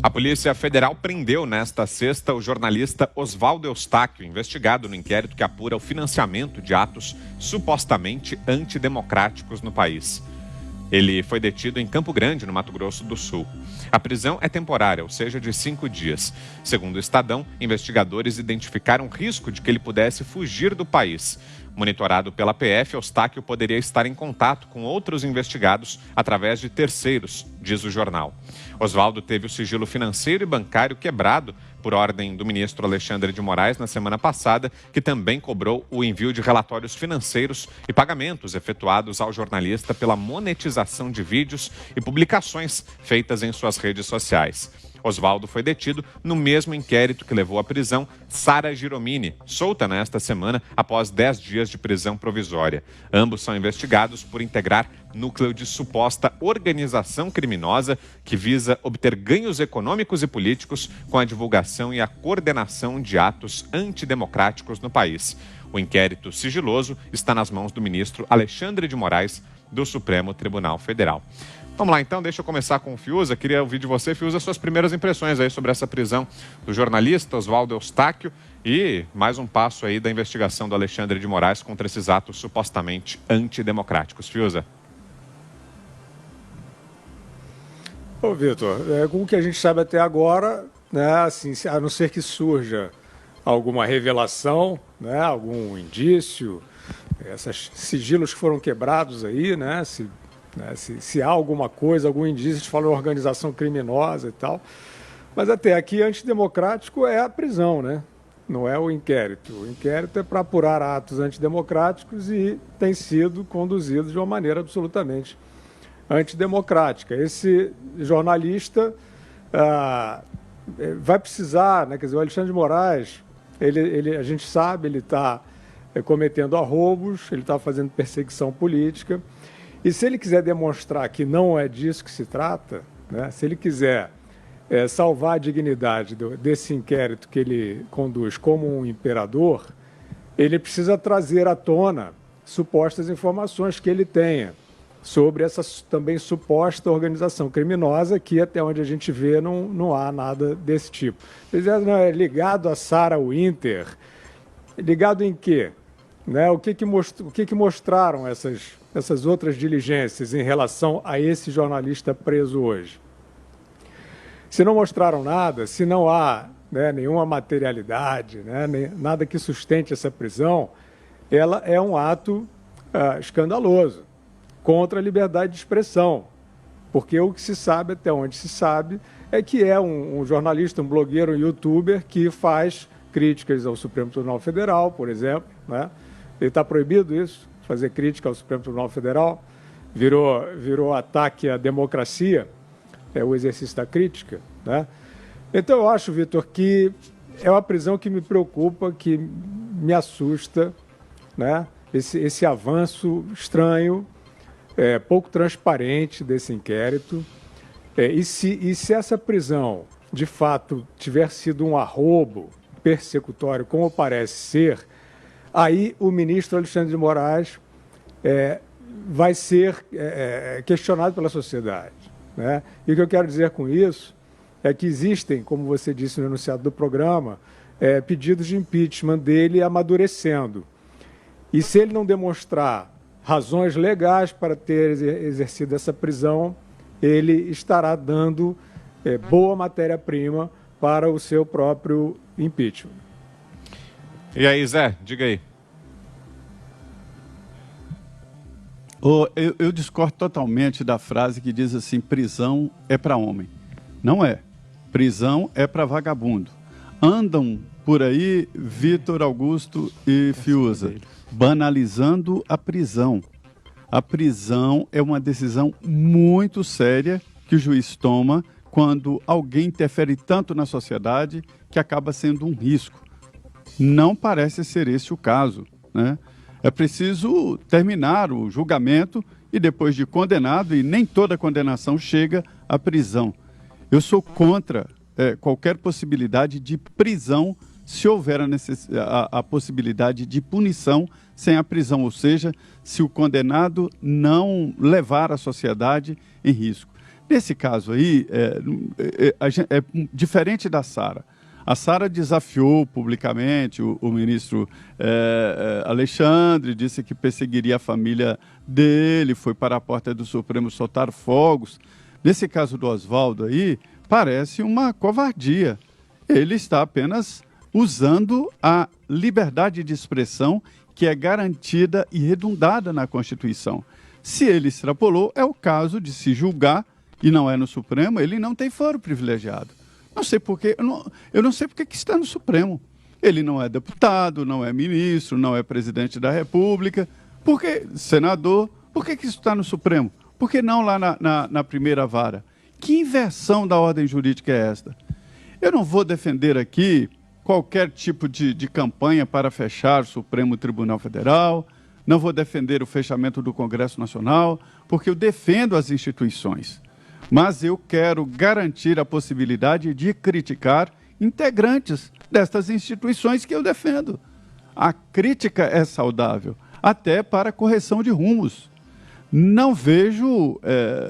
A Polícia Federal prendeu nesta sexta o jornalista Oswaldo Eustáquio, investigado no inquérito que apura o financiamento de atos supostamente antidemocráticos no país. Ele foi detido em Campo Grande, no Mato Grosso do Sul. A prisão é temporária, ou seja, de 5 dias. Segundo o Estadão, investigadores identificaram o risco de que ele pudesse fugir do país. Monitorado pela PF, Eustáquio poderia estar em contato com outros investigados através de terceiros, diz o jornal. Oswaldo teve o sigilo financeiro e bancário quebrado por ordem do ministro Alexandre de Moraes na semana passada, que também cobrou o envio de relatórios financeiros e pagamentos efetuados ao jornalista pela monetização de vídeos e publicações feitas em suas redes sociais. Oswaldo foi detido no mesmo inquérito que levou à prisão Sara Giromini, solta nesta semana após 10 dias de prisão provisória. Ambos são investigados por integrar núcleo de suposta organização criminosa que visa obter ganhos econômicos e políticos com a divulgação e a coordenação de atos antidemocráticos no país. O inquérito sigiloso está nas mãos do ministro Alexandre de Moraes, do Supremo Tribunal Federal. Vamos lá, então, deixa eu começar com o Fiuza. Queria ouvir de você, Fiuza, suas primeiras impressões aí sobre essa prisão do jornalista Oswaldo Eustáquio e mais um passo aí da investigação do Alexandre de Moraes contra esses atos supostamente antidemocráticos. Fiuza. Ô, Vitor, com o que a gente sabe até agora, né, assim, a não ser que surja alguma revelação, né, algum indício, esses sigilos que foram quebrados aí, né, se há alguma coisa, algum indício de falar organização criminosa e tal. Mas até aqui, antidemocrático é a prisão, né? Não é o inquérito. O inquérito é para apurar atos antidemocráticos e tem sido conduzido de uma maneira absolutamente antidemocrática. Esse jornalista vai precisar, né? Quer dizer, o Alexandre de Moraes, a gente sabe, ele está cometendo arroubos, ele está fazendo perseguição política. E se ele quiser demonstrar que não é disso que se trata, né, se ele quiser salvar a dignidade desse inquérito que ele conduz como um imperador, ele precisa trazer à tona supostas informações que ele tenha sobre essa também suposta organização criminosa, que até onde a gente vê não há nada desse tipo. Eles dizem, não, é ligado a Sarah Winter. Ligado em quê? Né? O que mostraram essas outras diligências em relação a esse jornalista preso hoje? Se não mostraram nada, se não há, né, nenhuma materialidade, né, nada que sustente essa prisão, ela é um ato escandaloso contra a liberdade de expressão, porque o que se sabe, até onde se sabe, é que é um jornalista, um blogueiro, um youtuber que faz críticas ao Supremo Tribunal Federal, por exemplo, né? Ele está proibido isso, fazer crítica ao Supremo Tribunal Federal, virou ataque à democracia, o exercício da crítica, né? Então eu acho, Vitor, que é uma prisão que me preocupa, que me assusta, né? Esse avanço estranho, pouco transparente desse inquérito. E se essa prisão, de fato, tiver sido um arroubo persecutório, como parece ser, aí o ministro Alexandre de Moraes vai ser questionado pela sociedade, né? E o que eu quero dizer com isso é que existem, como você disse no enunciado do programa, pedidos de impeachment dele amadurecendo. E se ele não demonstrar razões legais para ter exercido essa prisão, ele estará dando boa matéria-prima para o seu próprio impeachment. E aí, Zé, diga aí. Eu discordo totalmente da frase que diz assim, prisão é para homem. Não é. Prisão é para vagabundo. Andam por aí, Vitor Augusto e Fiuza, banalizando a prisão. A prisão é uma decisão muito séria que o juiz toma quando alguém interfere tanto na sociedade que acaba sendo um risco. Não parece ser esse o caso, né? É preciso terminar o julgamento e depois de condenado, e nem toda condenação chega à prisão. Eu sou contra qualquer possibilidade de prisão se houver a possibilidade de punição sem a prisão, ou seja, se o condenado não levar a sociedade em risco. Nesse caso aí, é diferente da Sara. A Sara desafiou publicamente o ministro Alexandre, disse que perseguiria a família dele, foi para a porta do Supremo soltar fogos. Nesse caso do Oswaldo aí, parece uma covardia. Ele está apenas usando a liberdade de expressão que é garantida e redundada na Constituição. Se ele extrapolou, é o caso de se julgar, e não é no Supremo, ele não tem foro privilegiado. Não sei por quê, eu não sei porque que está no Supremo. Ele não é deputado, não é ministro, não é presidente da República. Por que senador? Por que isso está no Supremo? Por que não lá na primeira vara? Que inversão da ordem jurídica é esta? Eu não vou defender aqui qualquer tipo de campanha para fechar o Supremo Tribunal Federal, não vou defender o fechamento do Congresso Nacional, porque eu defendo as instituições. Mas eu quero garantir a possibilidade de criticar integrantes destas instituições que eu defendo. A crítica é saudável, até para correção de rumos. Não vejo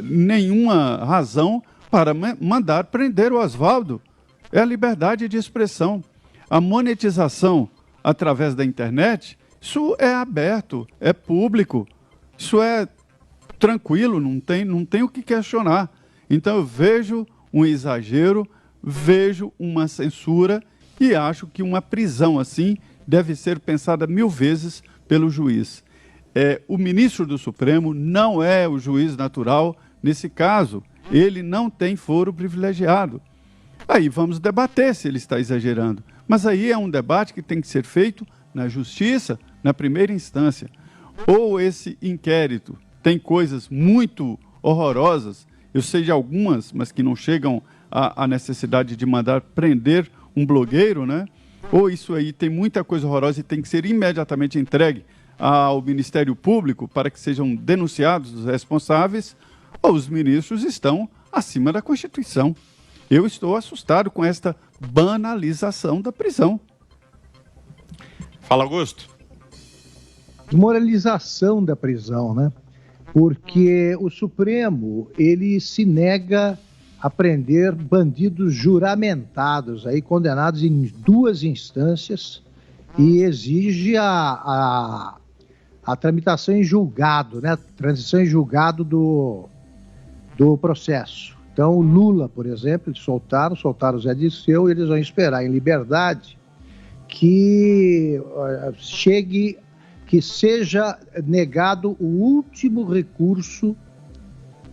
nenhuma razão para mandar prender o Oswaldo. É a liberdade de expressão. A monetização através da internet, isso é aberto, é público, isso é tranquilo, não tem o que questionar. Então eu vejo um exagero, vejo uma censura e acho que uma prisão assim deve ser pensada 1000 vezes pelo juiz. O ministro do Supremo não é o juiz natural nesse caso, ele não tem foro privilegiado. Aí vamos debater se ele está exagerando, mas aí é um debate que tem que ser feito na justiça, na primeira instância. Ou esse inquérito tem coisas muito horrorosas, eu sei de algumas, mas que não chegam à necessidade de mandar prender um blogueiro, né? Ou isso aí tem muita coisa horrorosa e tem que ser imediatamente entregue ao Ministério Público para que sejam denunciados os responsáveis, ou os ministros estão acima da Constituição. Eu estou assustado com esta banalização da prisão. Fala, Augusto. Desmoralização da prisão, né? Porque o Supremo, ele se nega a prender bandidos juramentados, aí condenados em 2 instâncias, e exige a tramitação em julgado, né? Transição em julgado do processo. Então, o Lula, por exemplo, eles soltaram o Zé Dirceu, e eles vão esperar em liberdade que seja negado o último recurso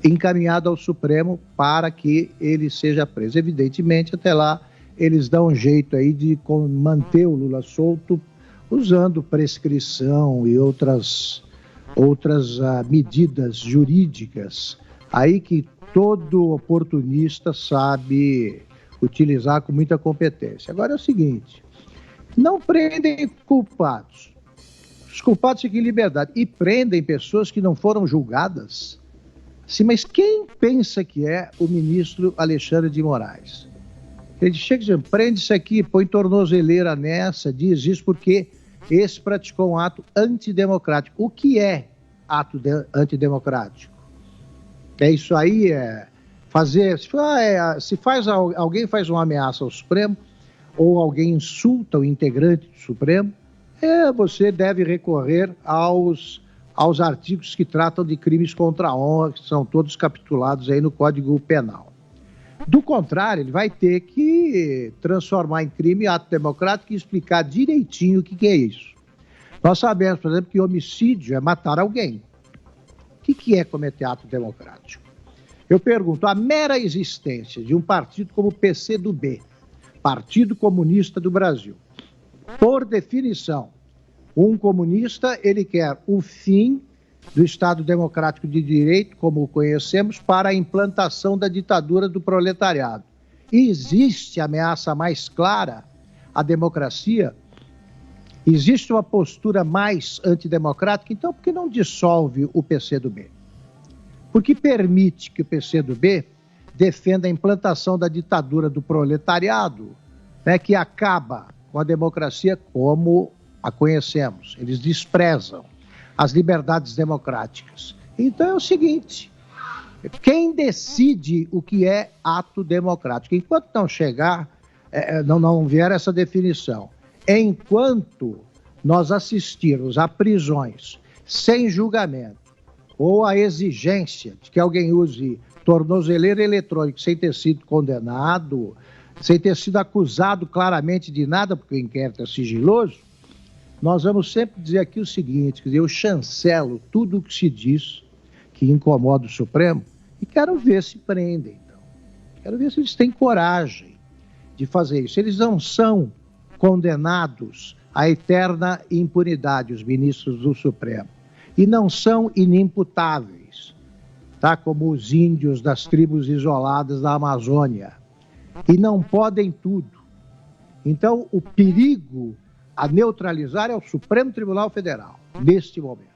encaminhado ao Supremo para que ele seja preso. Evidentemente, até lá, eles dão um jeito aí de manter o Lula solto, usando prescrição e outras medidas jurídicas, aí que todo oportunista sabe utilizar com muita competência. Agora é o seguinte, não prendem culpados. Os culpados ficam em liberdade e prendem pessoas que não foram julgadas. Sim, mas quem pensa que é o ministro Alexandre de Moraes? Ele chega e diz, prende isso aqui, põe tornozeleira nessa, diz isso porque esse praticou um ato antidemocrático. O que é ato antidemocrático? É isso aí, alguém faz uma ameaça ao Supremo, ou alguém insulta o integrante do Supremo, você deve recorrer aos artigos que tratam de crimes contra a honra, que são todos capitulados aí no Código Penal. Do contrário, ele vai ter que transformar em crime ato democrático e explicar direitinho o que é isso. Nós sabemos, por exemplo, que homicídio é matar alguém. O que é cometer ato democrático? Eu pergunto, a mera existência de um partido como o PCdoB, Partido Comunista do Brasil, por definição, um comunista, ele quer o fim do Estado Democrático de Direito, como o conhecemos, para a implantação da ditadura do proletariado. Existe ameaça mais clara à democracia? Existe uma postura mais antidemocrática? Então, por que não dissolve o PCdoB? Por que permite que o PCdoB defenda a implantação da ditadura do proletariado, né, que acaba com a democracia como a conhecemos? Eles desprezam as liberdades democráticas. Então é o seguinte, Quem decide o que é ato democrático? Enquanto não chegar, não vier essa definição, enquanto nós assistirmos a prisões sem julgamento ou a exigência de que alguém use tornozeleira eletrônica sem ter sido condenado, sem ter sido acusado claramente de nada, porque o inquérito é sigiloso, nós vamos sempre dizer aqui o seguinte, quer dizer, eu chancelo tudo o que se diz que incomoda o Supremo e quero ver se prendem, então. Quero ver se eles têm coragem de fazer isso. Eles não são condenados à eterna impunidade, os ministros do Supremo, e não são inimputáveis, tá? Como os índios das tribos isoladas da Amazônia, e não podem tudo. Então, o perigo a neutralizar é o Supremo Tribunal Federal, neste momento.